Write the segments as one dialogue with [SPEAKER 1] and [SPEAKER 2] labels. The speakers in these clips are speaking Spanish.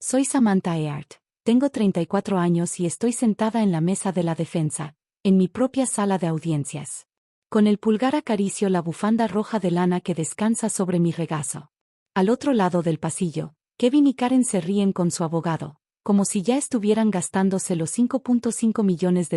[SPEAKER 1] Soy Samantha Earth. Tengo 34 años y estoy sentada en la mesa de la defensa, en mi propia sala de audiencias. Con el pulgar acaricio la bufanda roja de lana que descansa sobre mi regazo. Al otro lado del pasillo, Kevin y Karen se ríen con su abogado, como si ya estuvieran gastándose los $5.5 millones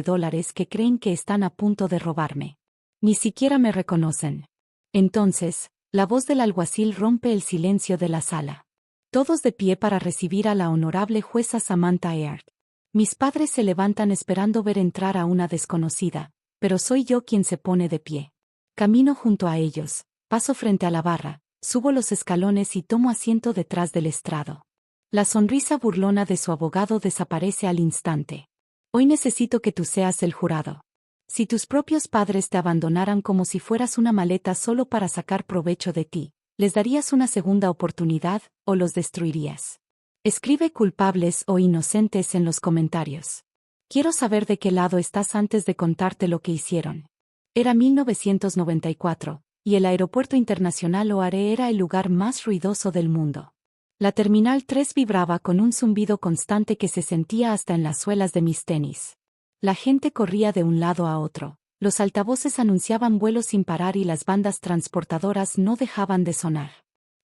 [SPEAKER 1] que creen que están a punto de robarme. Ni siquiera me reconocen. Entonces, la voz del alguacil rompe el silencio de la sala. Todos de pie para recibir a la honorable jueza Samantha Earth. Mis padres se levantan esperando ver entrar a una desconocida, pero soy yo quien se pone de pie. Camino junto a ellos, paso frente a la barra, subo los escalones y tomo asiento detrás del estrado. La sonrisa burlona de su abogado desaparece al instante. Hoy necesito que tú seas el jurado. Si tus propios padres te abandonaran como si fueras una maleta solo para sacar provecho de ti, ¿les darías una segunda oportunidad o los destruirías? Escribe culpables o inocentes en los comentarios. Quiero saber de qué lado estás antes de contarte lo que hicieron. Era 1994, y el Aeropuerto Internacional O'Hare era el lugar más ruidoso del mundo. La Terminal 3 vibraba con un zumbido constante que se sentía hasta en las suelas de mis tenis. La gente corría de un lado a otro, los altavoces anunciaban vuelos sin parar y las bandas transportadoras no dejaban de sonar.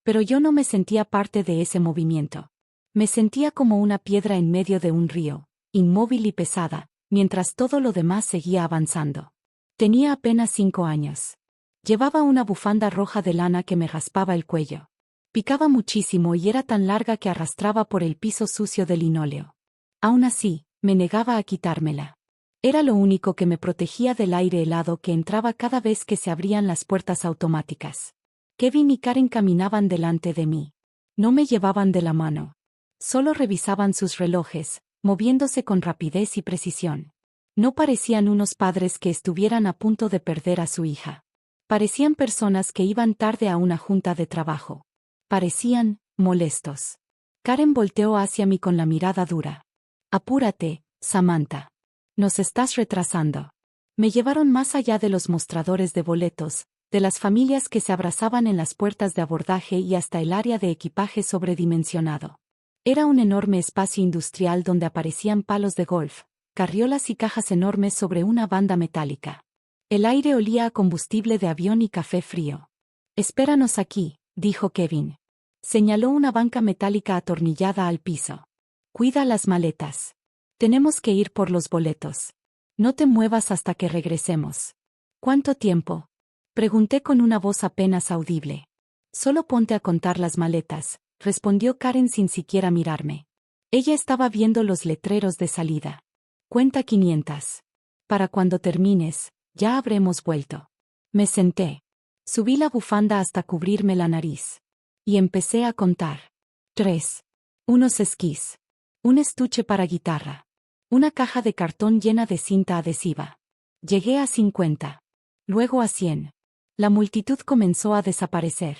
[SPEAKER 1] Pero yo no me sentía parte de ese movimiento. Me sentía como una piedra en medio de un río, inmóvil y pesada, mientras todo lo demás seguía avanzando. Tenía apenas 5 años. Llevaba una bufanda roja de lana que me raspaba el cuello. Picaba muchísimo y era tan larga que arrastraba por el piso sucio de linóleo. Aún así, me negaba a quitármela. Era lo único que me protegía del aire helado que entraba cada vez que se abrían las puertas automáticas. Kevin y Karen caminaban delante de mí. No me llevaban de la mano. Solo revisaban sus relojes, moviéndose con rapidez y precisión. No parecían unos padres que estuvieran a punto de perder a su hija. Parecían personas que iban tarde a una junta de trabajo. Parecían molestos. Karen volteó hacia mí con la mirada dura. Apúrate, Samantha. Nos estás retrasando. Me llevaron más allá de los mostradores de boletos, de las familias que se abrazaban en las puertas de abordaje y hasta el área de equipaje sobredimensionado. Era un enorme espacio industrial donde aparecían palos de golf, carriolas y cajas enormes sobre una banda metálica. El aire olía a combustible de avión y café frío. Espéranos aquí, dijo Kevin. Señaló una banca metálica atornillada al piso. Cuida las maletas. Tenemos que ir por los boletos. No te muevas hasta que regresemos. ¿Cuánto tiempo? Pregunté con una voz apenas audible. Solo ponte a contar las maletas, respondió Karen sin siquiera mirarme. Ella estaba viendo los letreros de salida. Cuenta 500. Para cuando termines, ya habremos vuelto. Me senté. Subí la bufanda hasta cubrirme la nariz. Y empecé a contar. 3. Unos esquís. Un estuche para guitarra. Una caja de cartón llena de cinta adhesiva. Llegué a 50. Luego a 100. La multitud comenzó a desaparecer.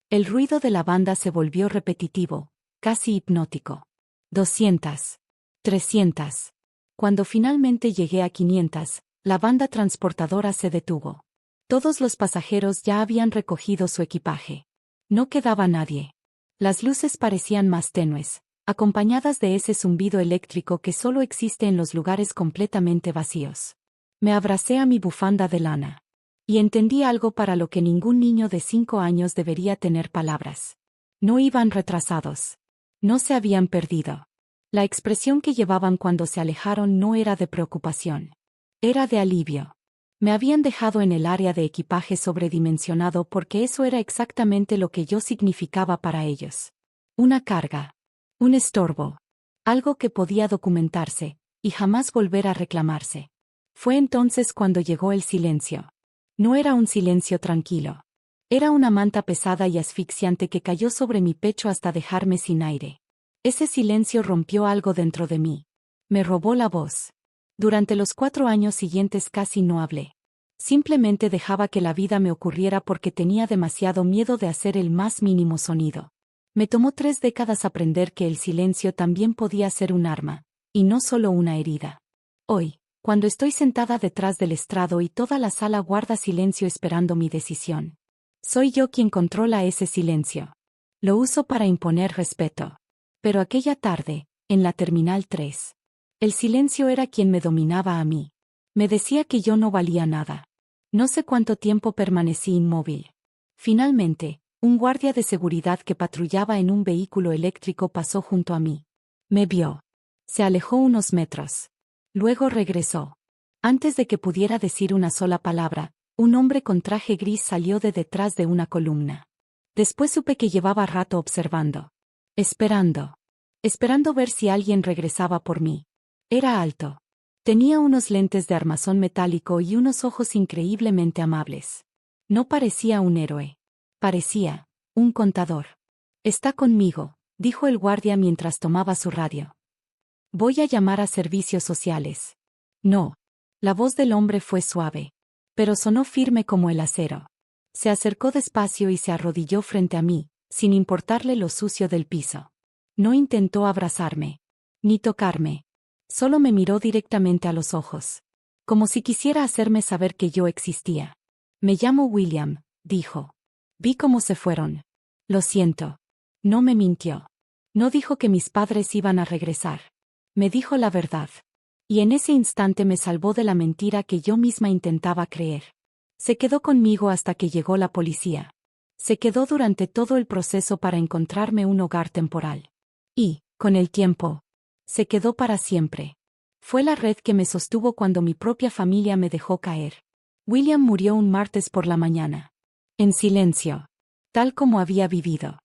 [SPEAKER 1] El ruido de la banda se volvió repetitivo, casi hipnótico. 200. 300. Cuando finalmente llegué a 500, la banda transportadora se detuvo. Todos los pasajeros ya habían recogido su equipaje. No quedaba nadie. Las luces parecían más tenues, acompañadas de ese zumbido eléctrico que solo existe en los lugares completamente vacíos. Me abracé a mi bufanda de lana. Y entendí algo para lo que ningún niño de 5 años debería tener palabras. No iban retrasados. No se habían perdido. La expresión que llevaban cuando se alejaron no era de preocupación. Era de alivio. Me habían dejado en el área de equipaje sobredimensionado porque eso era exactamente lo que yo significaba para ellos. Una carga. Un estorbo. Algo que podía documentarse, y jamás volver a reclamarse. Fue entonces cuando llegó el silencio. No era un silencio tranquilo. Era una manta pesada y asfixiante que cayó sobre mi pecho hasta dejarme sin aire. Ese silencio rompió algo dentro de mí. Me robó la voz. Durante los 4 años siguientes casi no hablé. Simplemente dejaba que la vida me ocurriera porque tenía demasiado miedo de hacer el más mínimo sonido. Me tomó 3 décadas aprender que el silencio también podía ser un arma, y no solo una herida. Hoy, cuando estoy sentada detrás del estrado y toda la sala guarda silencio esperando mi decisión, soy yo quien controla ese silencio. Lo uso para imponer respeto. Pero aquella tarde, en la Terminal 3, el silencio era quien me dominaba a mí. Me decía que yo no valía nada. No sé cuánto tiempo permanecí inmóvil. Finalmente, un guardia de seguridad que patrullaba en un vehículo eléctrico pasó junto a mí. Me vio. Se alejó unos metros. Luego regresó. Antes de que pudiera decir una sola palabra, un hombre con traje gris salió de detrás de una columna. Después supe que llevaba rato observando. Esperando ver si alguien regresaba por mí. Era alto. Tenía unos lentes de armazón metálico y unos ojos increíblemente amables. No parecía un héroe. Parecía un contador. Está conmigo, dijo el guardia mientras tomaba su radio. Voy a llamar a servicios sociales. No. La voz del hombre fue suave, pero sonó firme como el acero. Se acercó despacio y se arrodilló frente a mí, sin importarle lo sucio del piso. No intentó abrazarme, ni tocarme. Solo me miró directamente a los ojos, como si quisiera hacerme saber que yo existía. Me llamo William, dijo. Vi cómo se fueron. Lo siento. No me mintió. No dijo que mis padres iban a regresar. Me dijo la verdad. Y en ese instante me salvó de la mentira que yo misma intentaba creer. Se quedó conmigo hasta que llegó la policía. Se quedó durante todo el proceso para encontrarme un hogar temporal. Y, con el tiempo, se quedó para siempre. Fue la red que me sostuvo cuando mi propia familia me dejó caer. William murió un martes por la mañana. En silencio. Tal como había vivido.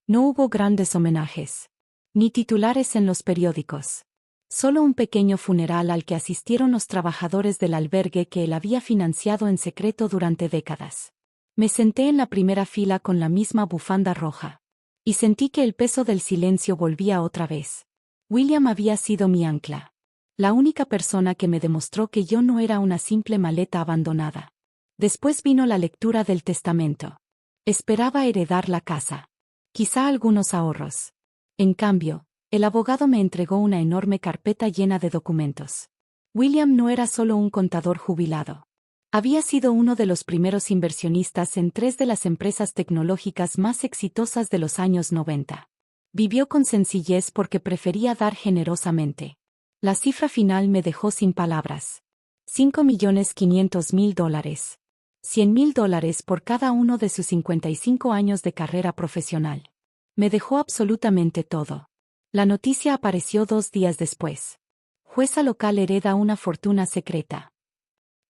[SPEAKER 1] No hubo grandes homenajes. Ni titulares en los periódicos. Solo un pequeño funeral al que asistieron los trabajadores del albergue que él había financiado en secreto durante décadas. Me senté en la primera fila con la misma bufanda roja. Y sentí que el peso del silencio volvía otra vez. William había sido mi ancla. La única persona que me demostró que yo no era una simple maleta abandonada. Después vino la lectura del testamento. Esperaba heredar la casa. Quizá algunos ahorros. En cambio, el abogado me entregó una enorme carpeta llena de documentos. William no era solo un contador jubilado. Había sido uno de los primeros inversionistas en 3 de las empresas tecnológicas más exitosas de los años 90. Vivió con sencillez porque prefería dar generosamente. La cifra final me dejó sin palabras. $5.500.000. $100.000 por cada uno de sus 55 años de carrera profesional. Me dejó absolutamente todo. La noticia apareció 2 días después. Jueza local hereda una fortuna secreta.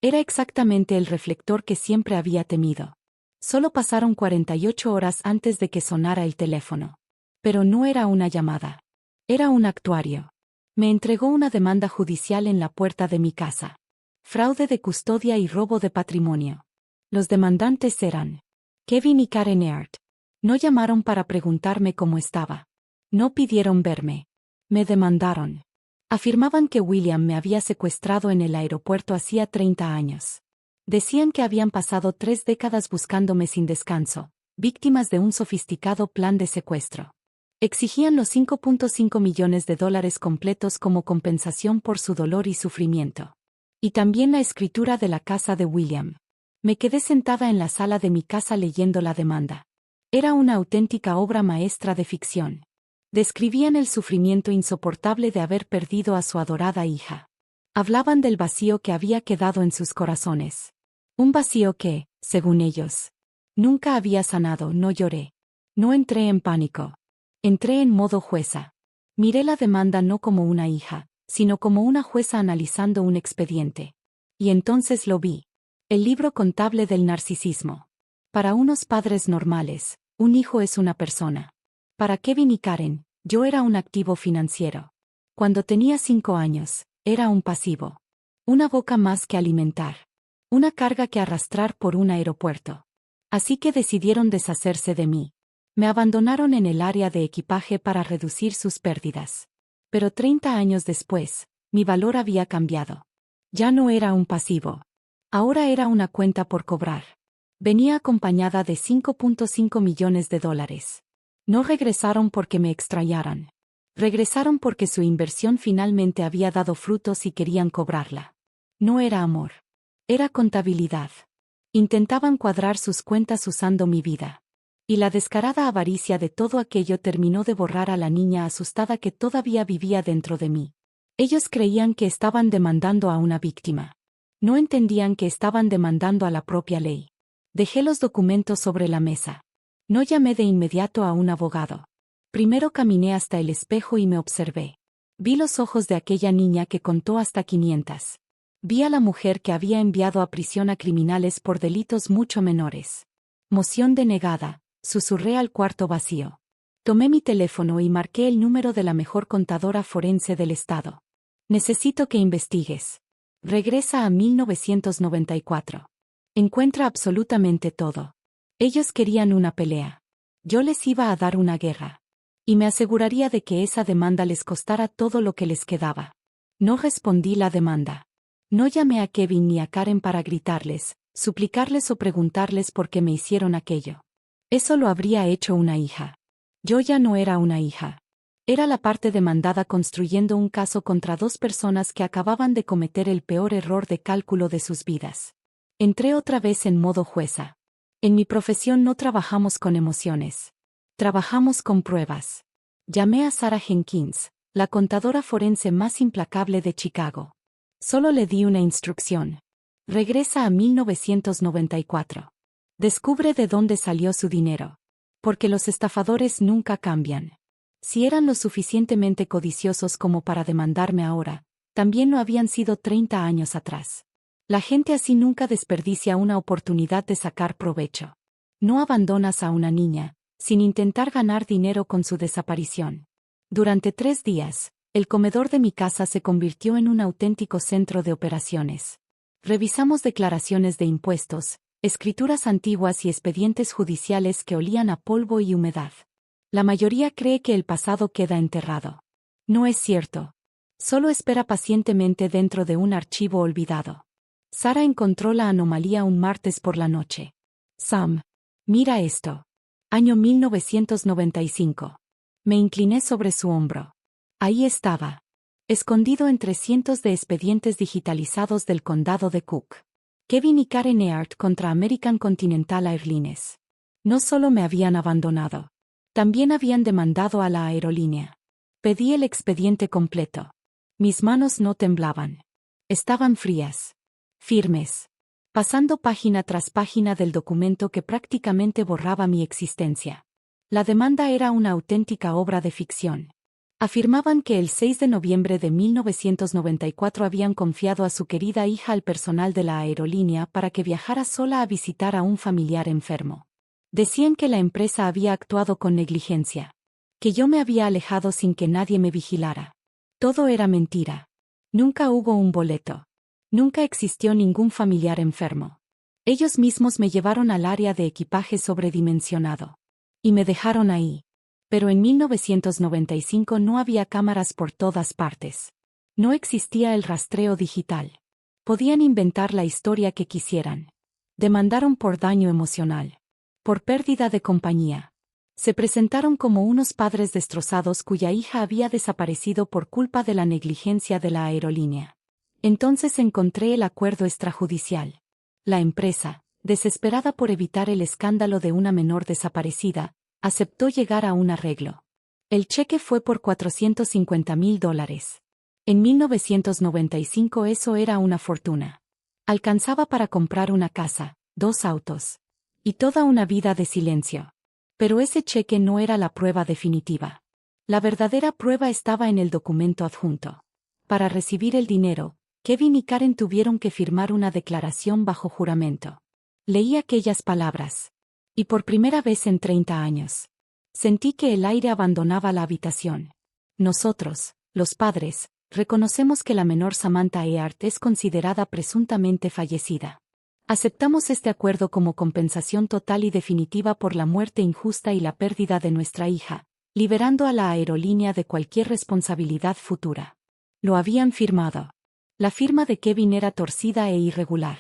[SPEAKER 1] Era exactamente el reflector que siempre había temido. Solo pasaron 48 horas antes de que sonara el teléfono. Pero no era una llamada. Era un actuario. Me entregó una demanda judicial en la puerta de mi casa. Fraude de custodia y robo de patrimonio. Los demandantes eran Kevin y Karen Earth. No llamaron para preguntarme cómo estaba. No pidieron verme. Me demandaron. Afirmaban que William me había secuestrado en el aeropuerto hacía 30 años. Decían que habían pasado 3 décadas buscándome sin descanso, víctimas de un sofisticado plan de secuestro. Exigían los $5.5 millones completos como compensación por su dolor y sufrimiento. Y también la escritura de la casa de William. Me quedé sentada en la sala de mi casa leyendo la demanda. Era una auténtica obra maestra de ficción. Describían el sufrimiento insoportable de haber perdido a su adorada hija. Hablaban del vacío que había quedado en sus corazones. Un vacío que, según ellos, nunca había sanado. No lloré. No entré en pánico. Entré en modo jueza. Miré la demanda no como una hija, sino como una jueza analizando un expediente. Y entonces lo vi. El libro contable del narcisismo. Para unos padres normales, un hijo es una persona. Para Kevin y Karen, yo era un activo financiero. Cuando tenía 5 años, era un pasivo. Una boca más que alimentar. Una carga que arrastrar por un aeropuerto. Así que decidieron deshacerse de mí. Me abandonaron en el área de equipaje para reducir sus pérdidas. Pero 30 años después, mi valor había cambiado. Ya no era un pasivo. Ahora era una cuenta por cobrar. Venía acompañada de $5.5 millones. No regresaron porque me extrañaran. Regresaron porque su inversión finalmente había dado frutos y querían cobrarla. No era amor. Era contabilidad. Intentaban cuadrar sus cuentas usando mi vida. Y la descarada avaricia de todo aquello terminó de borrar a la niña asustada que todavía vivía dentro de mí. Ellos creían que estaban demandando a una víctima. No entendían que estaban demandando a la propia ley. Dejé los documentos sobre la mesa. No llamé de inmediato a un abogado. Primero caminé hasta el espejo y me observé. Vi los ojos de aquella niña que contó hasta 500. Vi a la mujer que había enviado a prisión a criminales por delitos mucho menores. Moción denegada, susurré al cuarto vacío. Tomé mi teléfono y marqué el número de la mejor contadora forense del estado. Necesito que investigues. Regresa a 1994. Encuentra absolutamente todo. Ellos querían una pelea. Yo les iba a dar una guerra. Y me aseguraría de que esa demanda les costara todo lo que les quedaba. No respondí la demanda. No llamé a Kevin ni a Karen para gritarles, suplicarles o preguntarles por qué me hicieron aquello. Eso lo habría hecho una hija. Yo ya no era una hija. Era la parte demandada construyendo un caso contra dos personas que acababan de cometer el peor error de cálculo de sus vidas. Entré otra vez en modo jueza. En mi profesión no trabajamos con emociones. Trabajamos con pruebas. Llamé a Sarah Jenkins, la contadora forense más implacable de Chicago. Solo le di una instrucción. Regresa a 1994. Descubre de dónde salió su dinero. Porque los estafadores nunca cambian. Si eran lo suficientemente codiciosos como para demandarme ahora, también lo habían sido 30 años atrás. La gente así nunca desperdicia una oportunidad de sacar provecho. No abandonas a una niña, sin intentar ganar dinero con su desaparición. Durante 3 días, el comedor de mi casa se convirtió en un auténtico centro de operaciones. Revisamos declaraciones de impuestos, escrituras antiguas y expedientes judiciales que olían a polvo y humedad. La mayoría cree que el pasado queda enterrado. No es cierto. Solo espera pacientemente dentro de un archivo olvidado. Sara encontró la anomalía un martes por la noche. Sam, mira esto. Año 1995. Me incliné sobre su hombro. Ahí estaba. Escondido entre cientos de expedientes digitalizados del condado de Cook. Kevin y Karen Earp contra American Continental Airlines. No solo me habían abandonado. También habían demandado a la aerolínea. Pedí el expediente completo. Mis manos no temblaban. Estaban frías. Firmes. Pasando página tras página del documento que prácticamente borraba mi existencia. La demanda era una auténtica obra de ficción. Afirmaban que el 6 de noviembre de 1994 habían confiado a su querida hija al personal de la aerolínea para que viajara sola a visitar a un familiar enfermo. Decían que la empresa había actuado con negligencia. Que yo me había alejado sin que nadie me vigilara. Todo era mentira. Nunca hubo un boleto. Nunca existió ningún familiar enfermo. Ellos mismos me llevaron al área de equipaje sobredimensionado. Y me dejaron ahí. Pero en 1995 no había cámaras por todas partes. No existía el rastreo digital. Podían inventar la historia que quisieran. Demandaron por daño emocional. Por pérdida de compañía. Se presentaron como unos padres destrozados cuya hija había desaparecido por culpa de la negligencia de la aerolínea. Entonces encontré el acuerdo extrajudicial. La empresa, desesperada por evitar el escándalo de una menor desaparecida, aceptó llegar a un arreglo. El cheque fue por $450,000. En 1995 eso era una fortuna. Alcanzaba para comprar una casa, 2 autos. Y toda una vida de silencio. Pero ese cheque no era la prueba definitiva. La verdadera prueba estaba en el documento adjunto. Para recibir el dinero, Kevin y Karen tuvieron que firmar una declaración bajo juramento. Leí aquellas palabras. Y por primera vez en 30 años. Sentí que el aire abandonaba la habitación. Nosotros, los padres, reconocemos que la menor Samantha Earp es considerada presuntamente fallecida. Aceptamos este acuerdo como compensación total y definitiva por la muerte injusta y la pérdida de nuestra hija, liberando a la aerolínea de cualquier responsabilidad futura. Lo habían firmado. La firma de Kevin era torcida e irregular.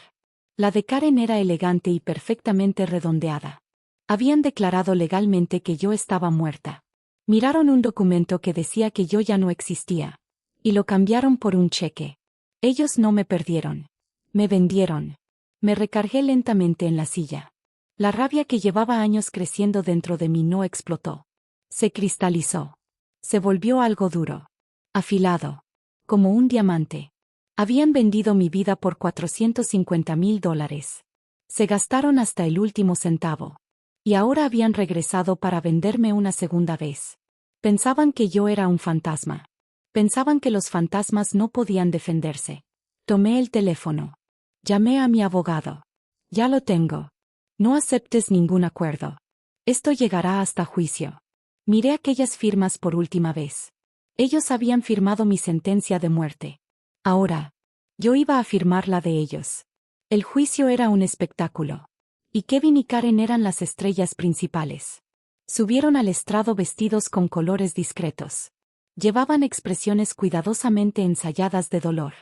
[SPEAKER 1] La de Karen era elegante y perfectamente redondeada. Habían declarado legalmente que yo estaba muerta. Miraron un documento que decía que yo ya no existía. Y lo cambiaron por un cheque. Ellos no me perdieron. Me vendieron. Me recargué lentamente en la silla. La rabia que llevaba años creciendo dentro de mí no explotó. Se cristalizó. Se volvió algo duro. Afilado. Como un diamante. Habían vendido mi vida por $450,000. Se gastaron hasta el último centavo. Y ahora habían regresado para venderme una segunda vez. Pensaban que yo era un fantasma. Pensaban que los fantasmas no podían defenderse. Tomé el teléfono. Llamé a mi abogado. Ya lo tengo. No aceptes ningún acuerdo. Esto llegará hasta juicio. Miré aquellas firmas por última vez. Ellos habían firmado mi sentencia de muerte. Ahora, yo iba a firmar la de ellos. El juicio era un espectáculo. Y Kevin y Karen eran las estrellas principales. Subieron al estrado vestidos con colores discretos. Llevaban expresiones cuidadosamente ensayadas de dolor.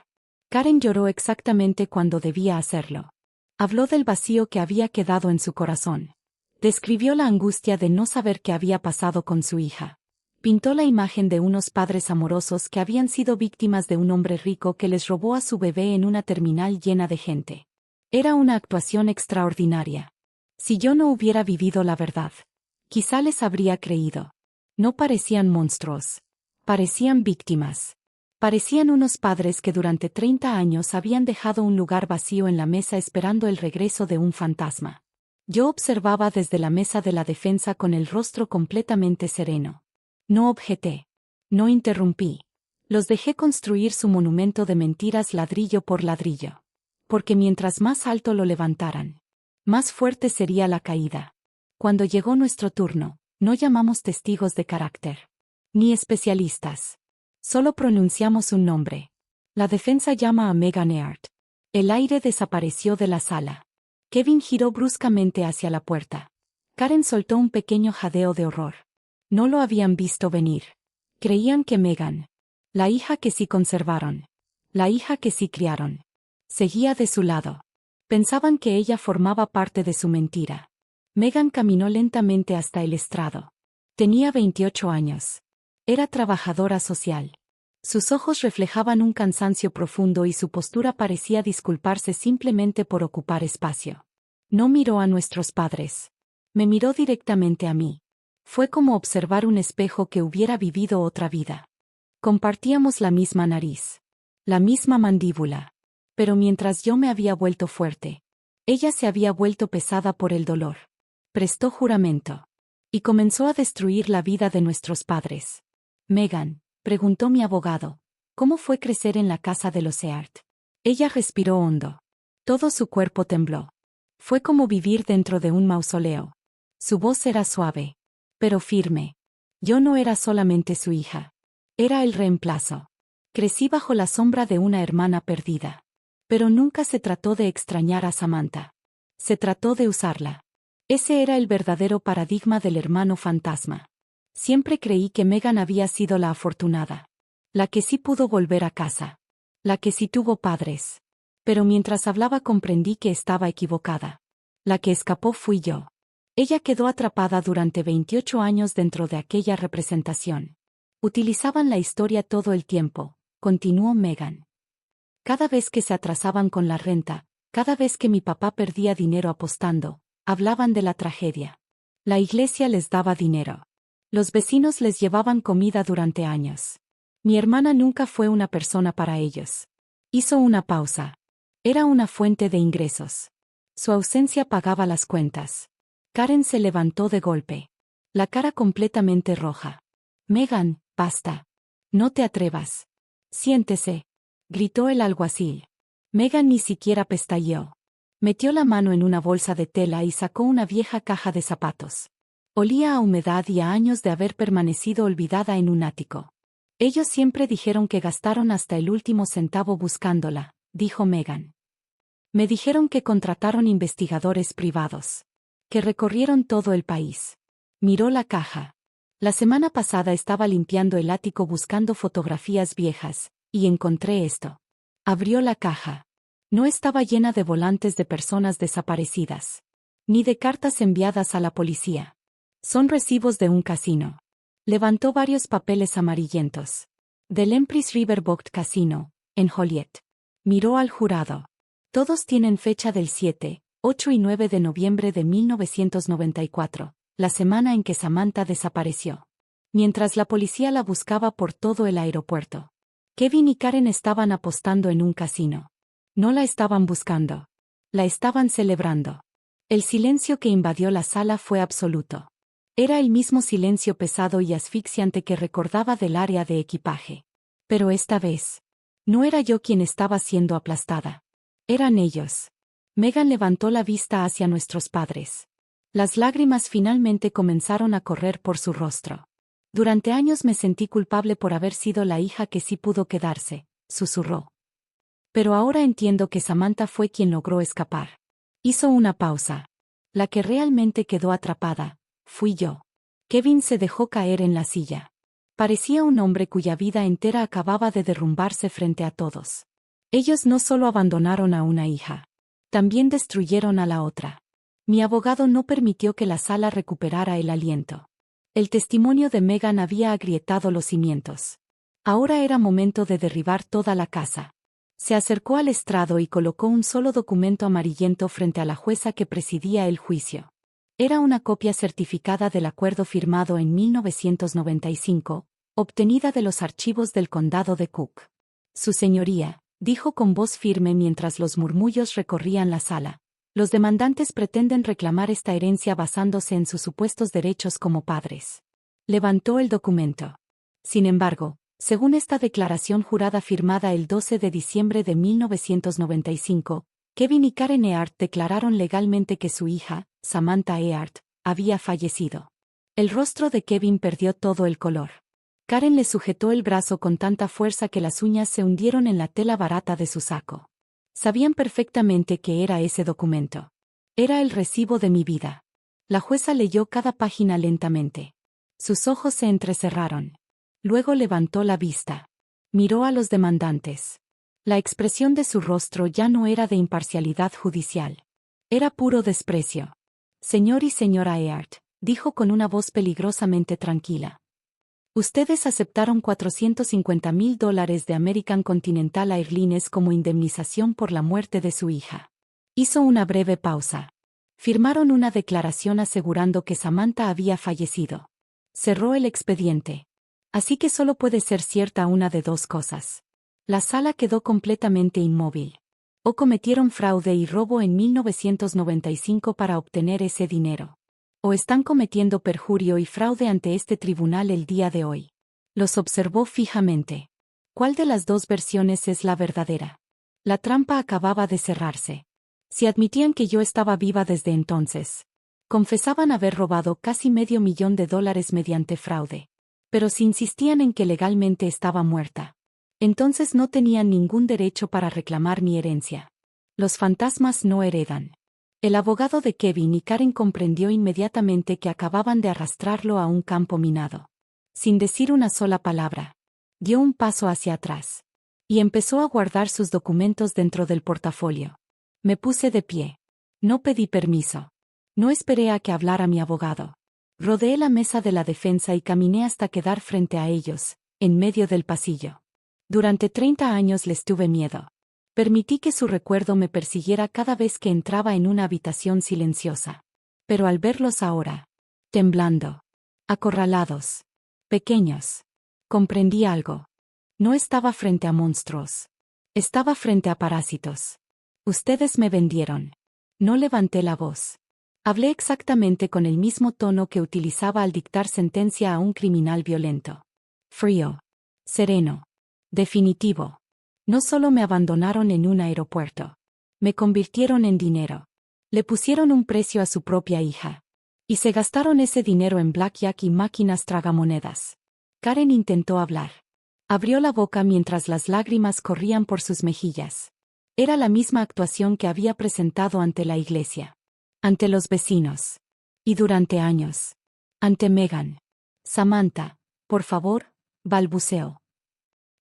[SPEAKER 1] Karen lloró exactamente cuando debía hacerlo. Habló del vacío que había quedado en su corazón. Describió la angustia de no saber qué había pasado con su hija. Pintó la imagen de unos padres amorosos que habían sido víctimas de un hombre rico que les robó a su bebé en una terminal llena de gente. Era una actuación extraordinaria. Si yo no hubiera vivido la verdad, quizá les habría creído. No parecían monstruos. Parecían víctimas. Parecían unos padres que durante 30 años habían dejado un lugar vacío en la mesa esperando el regreso de un fantasma. Yo observaba desde la mesa de la defensa con el rostro completamente sereno. No objeté. No interrumpí. Los dejé construir su monumento de mentiras ladrillo por ladrillo. Porque mientras más alto lo levantaran, más fuerte sería la caída. Cuando llegó nuestro turno, no llamamos testigos de carácter. Ni especialistas. Solo pronunciamos un nombre. La defensa llama a Megan Earhart. El aire desapareció de la sala. Kevin giró bruscamente hacia la puerta. Karen soltó un pequeño jadeo de horror. No lo habían visto venir. Creían que Megan, la hija que sí conservaron, la hija que sí criaron, seguía de su lado. Pensaban que ella formaba parte de su mentira. Megan caminó lentamente hasta el estrado. Tenía 28 años. Era trabajadora social. Sus ojos reflejaban un cansancio profundo y su postura parecía disculparse simplemente por ocupar espacio. No miró a nuestros padres. Me miró directamente a mí. Fue como observar un espejo que hubiera vivido otra vida. Compartíamos la misma nariz. La misma mandíbula. Pero mientras yo me había vuelto fuerte, ella se había vuelto pesada por el dolor. Prestó juramento. Y comenzó a destruir la vida de nuestros padres. Megan, preguntó mi abogado, ¿cómo fue crecer en la casa de los Earhart? Ella respiró hondo. Todo su cuerpo tembló. Fue como vivir dentro de un mausoleo. Su voz era suave, pero firme. Yo no era solamente su hija. Era el reemplazo. Crecí bajo la sombra de una hermana perdida. Pero nunca se trató de extrañar a Samantha. Se trató de usarla. Ese era el verdadero paradigma del hermano fantasma. Siempre creí que Megan había sido la afortunada. La que sí pudo volver a casa. La que sí tuvo padres. Pero mientras hablaba comprendí que estaba equivocada. La que escapó fui yo. Ella quedó atrapada durante 28 años dentro de aquella representación. Utilizaban la historia todo el tiempo, continuó Megan. Cada vez que se atrasaban con la renta, cada vez que mi papá perdía dinero apostando, hablaban de la tragedia. La iglesia les daba dinero. Los vecinos les llevaban comida durante años. Mi hermana nunca fue una persona para ellos. Hizo una pausa. Era una fuente de ingresos. Su ausencia pagaba las cuentas. Karen se levantó de golpe. La cara completamente roja. Megan, basta. No te atrevas. Siéntese, gritó el alguacil. Megan ni siquiera pestañeó. Metió la mano en una bolsa de tela y sacó una vieja caja de zapatos. Olía a humedad y a años de haber permanecido olvidada en un ático. Ellos siempre dijeron que gastaron hasta el último centavo buscándola, dijo Megan. Me dijeron que contrataron investigadores privados. Que recorrieron todo el país. Miró la caja. La semana pasada estaba limpiando el ático buscando fotografías viejas, y encontré esto. Abrió la caja. No estaba llena de volantes de personas desaparecidas. Ni de cartas enviadas a la policía. Son recibos de un casino. Levantó varios papeles amarillentos. Del Empress Riverboat Casino, en Joliet. Miró al jurado. Todos tienen fecha del 7, 8 y 9 de noviembre de 1994, la semana en que Samantha desapareció. Mientras la policía la buscaba por todo el aeropuerto. Kevin y Karen estaban apostando en un casino. No la estaban buscando. La estaban celebrando. El silencio que invadió la sala fue absoluto. Era el mismo silencio pesado y asfixiante que recordaba del área de equipaje. Pero esta vez, no era yo quien estaba siendo aplastada. Eran ellos. Megan levantó la vista hacia nuestros padres. Las lágrimas finalmente comenzaron a correr por su rostro. Durante años me sentí culpable por haber sido la hija que sí pudo quedarse, susurró. Pero ahora entiendo que Samantha fue quien logró escapar. Hizo una pausa. La que realmente quedó atrapada, fui yo. Kevin se dejó caer en la silla. Parecía un hombre cuya vida entera acababa de derrumbarse frente a todos. Ellos no solo abandonaron a una hija, también destruyeron a la otra. Mi abogado no permitió que la sala recuperara el aliento. El testimonio de Megan había agrietado los cimientos. Ahora era momento de derribar toda la casa. Se acercó al estrado y colocó un solo documento amarillento frente a la jueza que presidía el juicio. Era una copia certificada del acuerdo firmado en 1995, obtenida de los archivos del condado de Cook. Su señoría, dijo con voz firme mientras los murmullos recorrían la sala. Los demandantes pretenden reclamar esta herencia basándose en sus supuestos derechos como padres. Levantó el documento. Sin embargo, según esta declaración jurada firmada el 12 de diciembre de 1995, Kevin y Karen Earhart declararon legalmente que su hija, Samantha Earhart, había fallecido. El rostro de Kevin perdió todo el color. Karen le sujetó el brazo con tanta fuerza que las uñas se hundieron en la tela barata de su saco. Sabían perfectamente que era ese documento. Era el recibo de mi vida. La jueza leyó cada página lentamente. Sus ojos se entrecerraron. Luego levantó la vista. Miró a los demandantes. La expresión de su rostro ya no era de imparcialidad judicial. Era puro desprecio. Señor y señora Earhart, dijo con una voz peligrosamente tranquila. Ustedes aceptaron $450,000 de American Continental Airlines como indemnización por la muerte de su hija. Hizo una breve pausa. Firmaron una declaración asegurando que Samantha había fallecido. Cerró el expediente. Así que solo puede ser cierta una de dos cosas. La sala quedó completamente inmóvil. O cometieron fraude y robo en 1995 para obtener ese dinero. O están cometiendo perjurio y fraude ante este tribunal el día de hoy. Los observó fijamente. ¿Cuál de las dos versiones es la verdadera? La trampa acababa de cerrarse. Si admitían que yo estaba viva desde entonces, confesaban haber robado casi $500,000 mediante fraude. Pero si insistían en que legalmente estaba muerta, entonces no tenían ningún derecho para reclamar mi herencia. Los fantasmas no heredan. El abogado de Kevin y Karen comprendió inmediatamente que acababan de arrastrarlo a un campo minado. Sin decir una sola palabra, dio un paso hacia atrás. Y empezó a guardar sus documentos dentro del portafolio. Me puse de pie. No pedí permiso. No esperé a que hablara mi abogado. Rodeé la mesa de la defensa y caminé hasta quedar frente a ellos, en medio del pasillo. Durante 30 años les tuve miedo. Permití que su recuerdo me persiguiera cada vez que entraba en una habitación silenciosa. Pero al verlos ahora, temblando, acorralados, pequeños, comprendí algo. No estaba frente a monstruos. Estaba frente a parásitos. Ustedes me vendieron. No levanté la voz. Hablé exactamente con el mismo tono que utilizaba al dictar sentencia a un criminal violento. Frío. Sereno. Definitivo. No solo me abandonaron en un aeropuerto. Me convirtieron en dinero. Le pusieron un precio a su propia hija. Y se gastaron ese dinero en blackjack y máquinas tragamonedas. Karen intentó hablar. Abrió la boca mientras las lágrimas corrían por sus mejillas. Era la misma actuación que había presentado ante la iglesia. Ante los vecinos. Y durante años. Ante Megan. Samantha, por favor, balbuceó.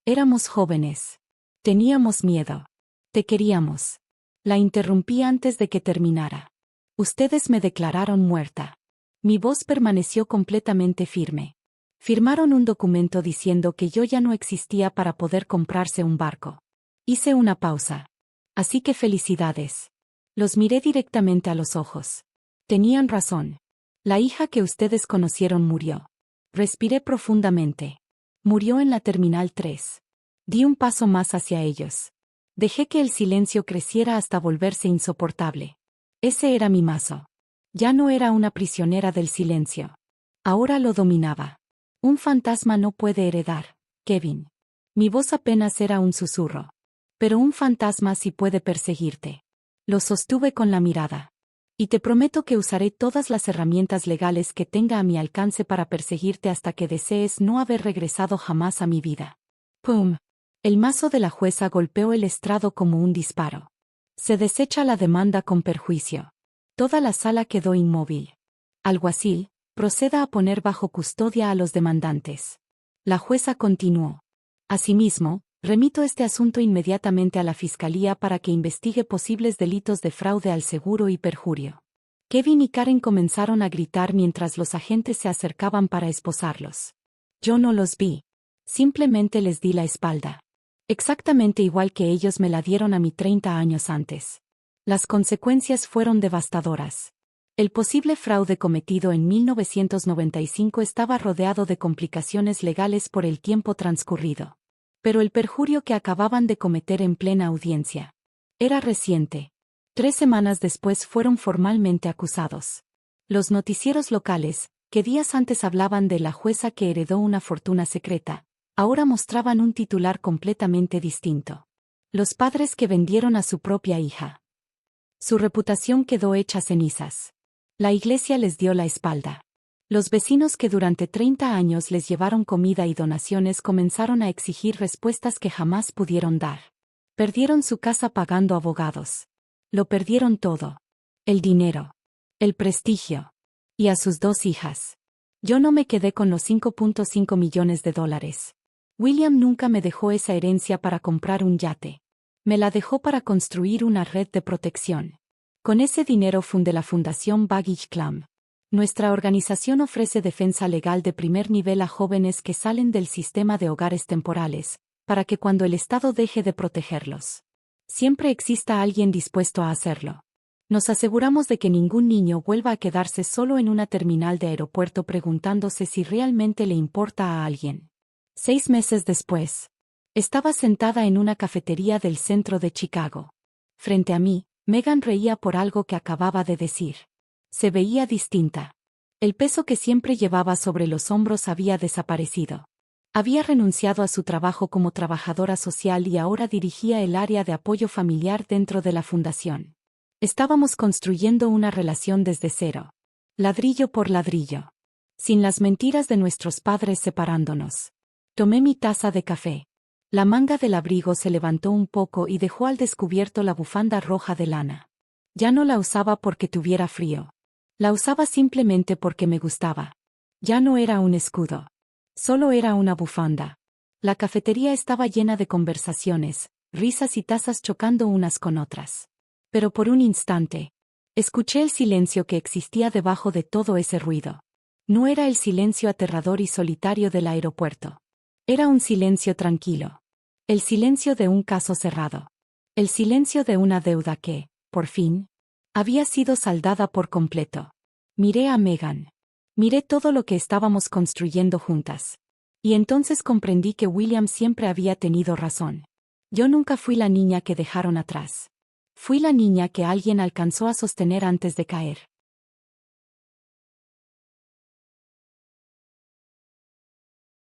[SPEAKER 1] Éramos jóvenes. Teníamos miedo. Te queríamos. La interrumpí antes de que terminara. Ustedes me declararon muerta. Mi voz permaneció completamente firme. Firmaron un documento diciendo que yo ya no existía para poder comprarse un barco. Hice una pausa. Así que felicidades. Los miré directamente a los ojos. Tenían razón. La hija que ustedes conocieron murió. Respiré profundamente. Murió en la Terminal 3. Di un paso más hacia ellos. Dejé que el silencio creciera hasta volverse insoportable. Ese era mi mazo. Ya no era una prisionera del silencio. Ahora lo dominaba. Un fantasma no puede heredar, Kevin. Mi voz apenas era un susurro. Pero un fantasma sí puede perseguirte. Lo sostuve con la mirada. Y te prometo que usaré todas las herramientas legales que tenga a mi alcance para perseguirte hasta que desees no haber regresado jamás a mi vida. ¡Pum! El mazo de la jueza golpeó el estrado como un disparo. Se desecha la demanda con perjuicio. Toda la sala quedó inmóvil. Alguacil, proceda a poner bajo custodia a los demandantes. La jueza continuó. Asimismo, remito este asunto inmediatamente a la Fiscalía para que investigue posibles delitos de fraude al seguro y perjurio. Kevin y Karen comenzaron a gritar mientras los agentes se acercaban para esposarlos. Yo no los vi. Simplemente les di la espalda. Exactamente igual que ellos me la dieron a mí 30 años antes. Las consecuencias fueron devastadoras. El posible fraude cometido en 1995 estaba rodeado de complicaciones legales por el tiempo transcurrido. Pero el perjurio que acababan de cometer en plena audiencia era reciente. 3 semanas después fueron formalmente acusados. Los noticieros locales, que días antes hablaban de la jueza que heredó una fortuna secreta, ahora mostraban un titular completamente distinto. Los padres que vendieron a su propia hija. Su reputación quedó hecha cenizas. La iglesia les dio la espalda. Los vecinos que durante 30 años les llevaron comida y donaciones comenzaron a exigir respuestas que jamás pudieron dar. Perdieron su casa pagando abogados. Lo perdieron todo. El dinero. El prestigio. Y a sus 2 hijas. Yo no me quedé con los $5.5 millones. William nunca me dejó esa herencia para comprar un yate. Me la dejó para construir una red de protección. Con ese dinero fundé la Fundación Baggage Claim. Nuestra organización ofrece defensa legal de primer nivel a jóvenes que salen del sistema de hogares temporales, para que cuando el Estado deje de protegerlos, siempre exista alguien dispuesto a hacerlo. Nos aseguramos de que ningún niño vuelva a quedarse solo en una terminal de aeropuerto preguntándose si realmente le importa a alguien. 6 meses después, estaba sentada en una cafetería del centro de Chicago. Frente a mí, Megan reía por algo que acababa de decir. Se veía distinta. El peso que siempre llevaba sobre los hombros había desaparecido. Había renunciado a su trabajo como trabajadora social y ahora dirigía el área de apoyo familiar dentro de la fundación. Estábamos construyendo una relación desde cero. Ladrillo por ladrillo. Sin las mentiras de nuestros padres separándonos. Tomé mi taza de café. La manga del abrigo se levantó un poco y dejó al descubierto la bufanda roja de lana. Ya no la usaba porque tuviera frío. La usaba simplemente porque me gustaba. Ya no era un escudo. Solo era una bufanda. La cafetería estaba llena de conversaciones, risas y tazas chocando unas con otras. Pero por un instante, escuché el silencio que existía debajo de todo ese ruido. No era el silencio aterrador y solitario del aeropuerto. Era un silencio tranquilo. El silencio de un caso cerrado. El silencio de una deuda que, por fin, había sido saldada por completo. Miré a Megan. Miré todo lo que estábamos construyendo juntas. Y entonces comprendí que William siempre había tenido razón. Yo nunca fui la niña que dejaron atrás. Fui la niña que alguien alcanzó a sostener antes de caer.